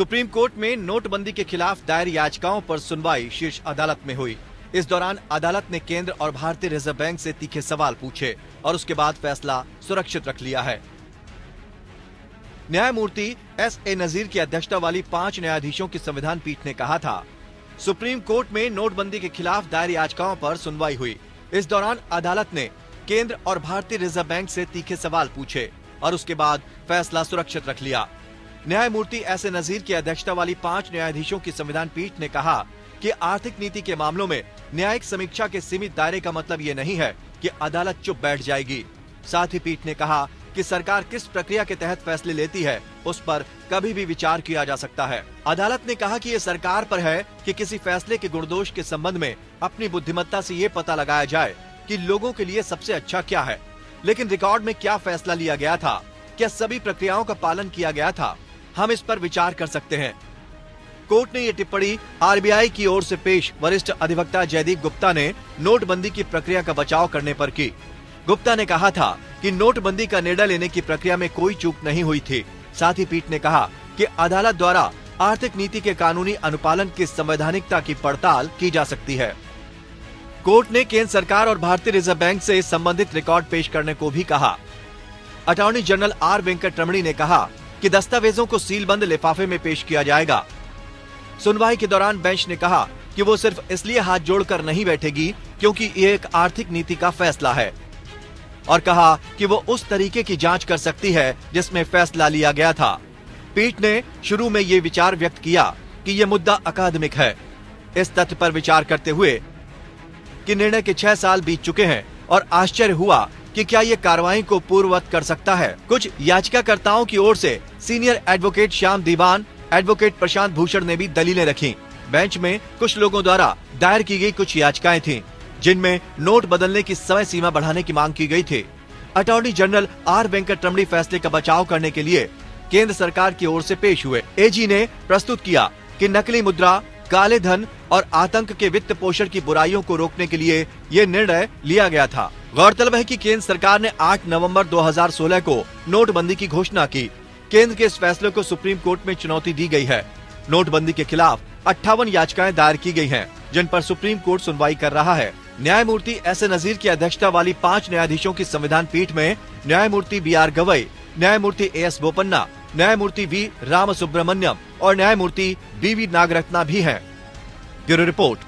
Supreme court में नोटबंदी के खिलाफ दायर याचिकाओं पर सुनवाई शीर्ष अदालत में हुई। इस दौरान अदालत ने केंद्र और भारतीय रिजर्व बैंक से तीखे सवाल पूछे और उसके बाद फैसला सुरक्षित रख लिया है। न्यायमूर्ति S.A. नजीर की अध्यक्षता वाली 5 न्यायाधीशों की संविधान पीठ ने कहा था, सुप्रीम कोर्ट में नोटबंदी के खिलाफ दायर याचिकाओं पर सुनवाई हुई। इस दौरान अदालत ने केंद्र और भारतीय रिजर्व बैंक से तीखे सवाल पूछे और उसके बाद फैसला सुरक्षित रख लिया। न्यायमूर्ति S.A. नजीर की अध्यक्षता वाली 5 न्यायाधीशों की संविधान पीठ ने कहा कि आर्थिक नीति के मामलों में न्यायिक समीक्षा के सीमित दायरे का मतलब ये नहीं है कि अदालत चुप बैठ जाएगी। साथ ही पीठ ने कहा कि सरकार किस प्रक्रिया के तहत फैसले लेती है उस पर कभी भी विचार किया जा सकता है। अदालत ने कहा कि ये सरकार पर है कि किसी फैसले के गुणदोष के संबंध में अपनी बुद्धिमत्ता से ये पता लगाया जाए कि लोगों के लिए सबसे अच्छा क्या है। लेकिन रिकॉर्ड में क्या फैसला लिया गया था, क्या सभी प्रक्रियाओं का पालन किया गया था, हम इस पर विचार कर सकते हैं। कोर्ट ने ये टिप्पणी RBI की ओर से पेश वरिष्ठ अधिवक्ता जयदीप गुप्ता ने नोटबंदी की प्रक्रिया का बचाव करने पर की। गुप्ता ने कहा था कि नोटबंदी का निर्णय लेने की प्रक्रिया में कोई चूक नहीं हुई थी। साथ ही पीठ ने कहा कि अदालत द्वारा आर्थिक नीति के कानूनी अनुपालन की संवैधानिकता की पड़ताल की जा सकती है। कोर्ट ने केंद्र सरकार और भारतीय रिजर्व बैंक से संबंधित रिकॉर्ड पेश करने को भी कहा। Attorney general R. वेंकटरमणी ने कहा कि दस्तावेजों को सीलबंद लिफाफे में पेश किया जाएगा। सुनवाई के दौरान बेंच ने कहा कि वो सिर्फ इसलिए हाथ जोड़कर नहीं बैठेगी क्योंकि ये एक आर्थिक नीति का फैसला है, और कहा कि वो उस तरीके की जांच कर सकती है जिसमें फैसला लिया गया था। पीठ ने शुरू में ये विचार व्यक्त किया कि ये मुद्दा अकादमिक है, इस तथ्य पर विचार करते हुए कि निर्णय के 6 साल बीत चुके हैं और आश्चर्य हुआ कि क्या ये कार्रवाई को पूर्ववत कर सकता है। कुछ याचिकाकर्ताओं की ओर से सीनियर एडवोकेट श्याम दीवान, एडवोकेट प्रशांत भूषण ने भी दलीलें रखी। बेंच में कुछ लोगों द्वारा दायर की गई कुछ याचिकाएं थीं, जिनमें नोट बदलने की समय सीमा बढ़ाने की मांग की गई थी। Attorney general R. वेंकटरमणी फैसले का बचाव करने के लिए केंद्र सरकार की ओर से पेश हुए। AG ने प्रस्तुत किया कि नकली मुद्रा, काले धन और आतंक के वित्त पोषण की बुराइयों को रोकने के लिए ये निर्णय लिया गया था। गौरतलब है कि केंद्र सरकार ने 8 नवंबर 2016 को नोटबंदी की घोषणा की। केंद्र के इस फैसले को सुप्रीम कोर्ट में चुनौती दी गई है। नोटबंदी के खिलाफ 58 याचिकाएं दायर की गई हैं, जिन पर सुप्रीम कोर्ट सुनवाई कर रहा है। न्यायमूर्ति S.A. नजीर की अध्यक्षता वाली 5 न्यायाधीशों की संविधान पीठ में न्यायमूर्ति B.R. गवई, न्यायमूर्ति A.S. बोपन्ना, न्यायमूर्ति V. रामसुब्रमण्यम और न्यायमूर्ति B.V. नागरत्ना भी हैं। Bureau report.